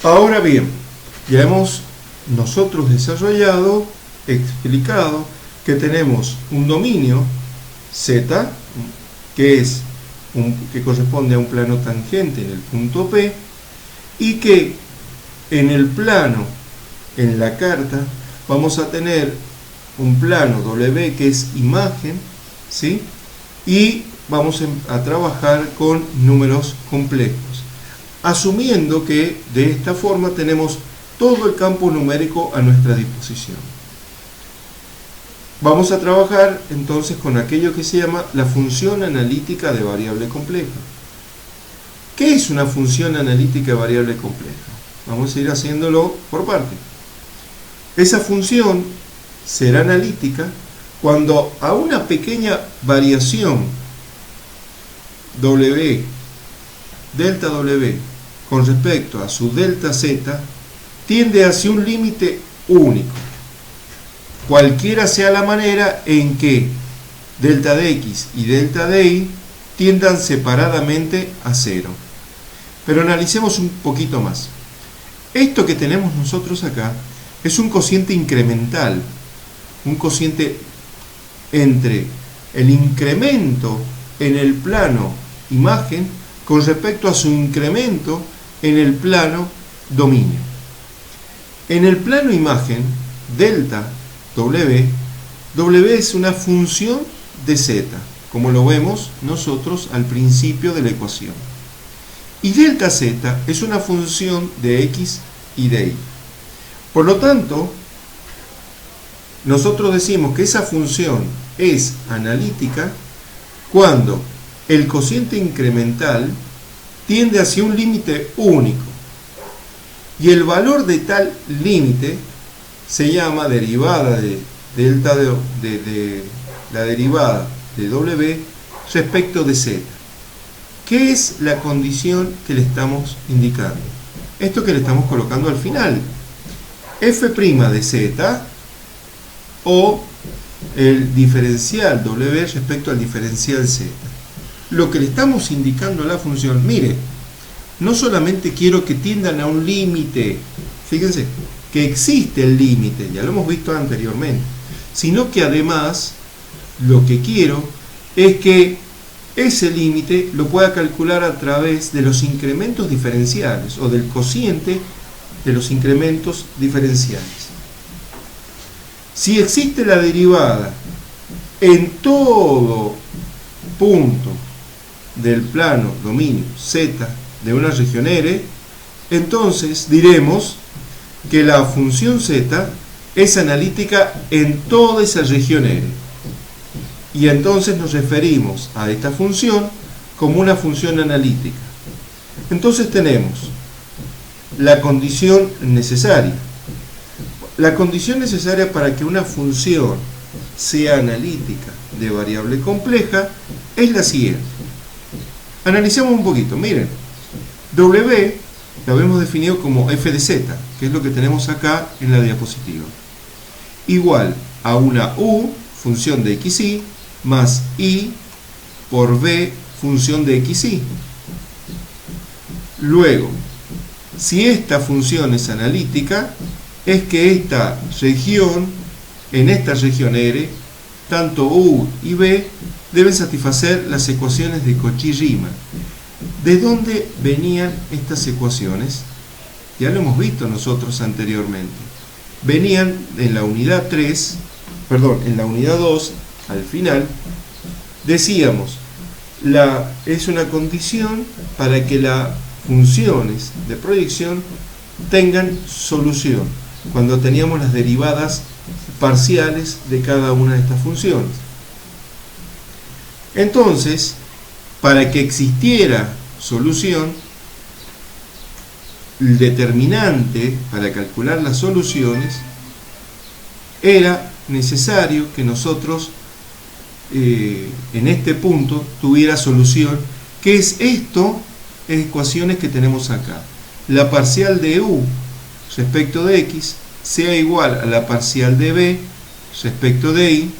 Ahora bien, ya hemos nosotros desarrollado, explicado que tenemos un dominio Z, que corresponde a un plano tangente en el punto P, y que en el plano, en la carta, vamos a tener un plano W que es imagen, ¿sí? Y vamos a trabajar con números complejos, asumiendo que de esta forma tenemos todo el campo numérico a nuestra disposición. Vamos a trabajar entonces con aquello que se llama la función analítica de variable compleja. ¿Qué es una función analítica de variable compleja? Vamos a ir haciéndolo por parte. Esa función será analítica cuando a una pequeña variación W, delta W, con respecto a su delta Z, tiende hacia un límite único, cualquiera sea la manera en que delta de X y delta de Y tiendan separadamente a cero. Pero analicemos un poquito más. Esto que tenemos nosotros acá es un cociente incremental, un cociente entre el incremento en el plano imagen con respecto a su incremento en el plano dominio. En el plano imagen, delta W es una función de Z, como lo vemos nosotros al principio de la ecuación. Y delta Z es una función de X y de Y. Por lo tanto, nosotros decimos que esa función es analítica cuando el cociente incremental tiende hacia un límite único. Y el valor de tal límite se llama derivada de delta de la derivada de W respecto de Z. ¿Qué es la condición que le estamos indicando? Esto que le estamos colocando al final. F' de Z o el diferencial W respecto al diferencial Z. Lo que le estamos indicando a la función, mire, no solamente quiero que tiendan a un límite, fíjense, que existe el límite, ya lo hemos visto anteriormente, sino que además lo que quiero es que ese límite lo pueda calcular a través de los incrementos diferenciales o del cociente de los incrementos diferenciales. Si existe la derivada en todo punto del plano dominio Z de una región R, entonces diremos que la función Z es analítica en toda esa región R. Y entonces nos referimos a esta función como una función analítica. Entonces tenemos la condición necesaria. La condición necesaria para que una función sea analítica de variable compleja es la siguiente. Analicemos un poquito. Miren, W la hemos definido como f de z, que es lo que tenemos acá en la diapositiva, igual a una u, función de xy, más i por b, función de xy. Luego, si esta función es analítica, es que esta región, en esta región R, tanto u y b deben satisfacer las ecuaciones de Cauchy-Riemann. ¿De dónde venían estas ecuaciones? Ya lo hemos visto nosotros anteriormente. Venían en la unidad 3, perdón, en la unidad 2, al final, decíamos, es una condición para que las funciones de proyección tengan solución, cuando teníamos las derivadas parciales de cada una de estas funciones. Entonces, para que existiera solución, el determinante para calcular las soluciones era necesario que nosotros en este punto tuviera solución, que es esto, ecuaciones que tenemos acá. La parcial de u respecto de x sea igual a la parcial de b respecto de y,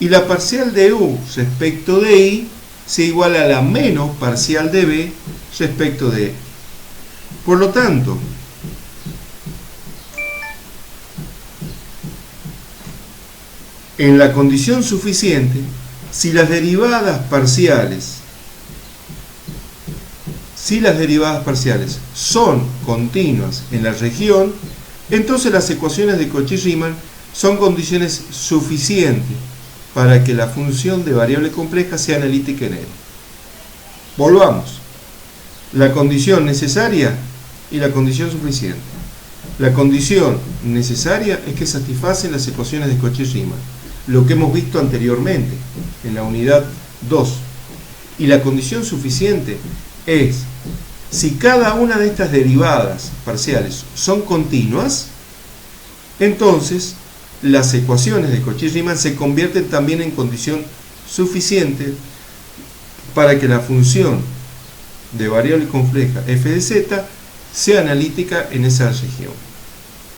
y la parcial de u respecto de y sea igual a la menos parcial de b respecto de e. Por lo tanto, En la condición suficiente, si las derivadas parciales son continuas en la región, entonces las ecuaciones de Cauchy-Riemann son condiciones suficientes para que la función de variable compleja sea analítica en él. Volvamos. La condición necesaria y la condición suficiente. La condición necesaria es que satisfacen las ecuaciones de Cauchy-Riemann, lo que hemos visto anteriormente en la unidad 2. Y la condición suficiente es si cada una de estas derivadas parciales son continuas, entonces las ecuaciones de Cauchy-Riemann se convierten también en condición suficiente para que la función de variable compleja f de z sea analítica en esa región.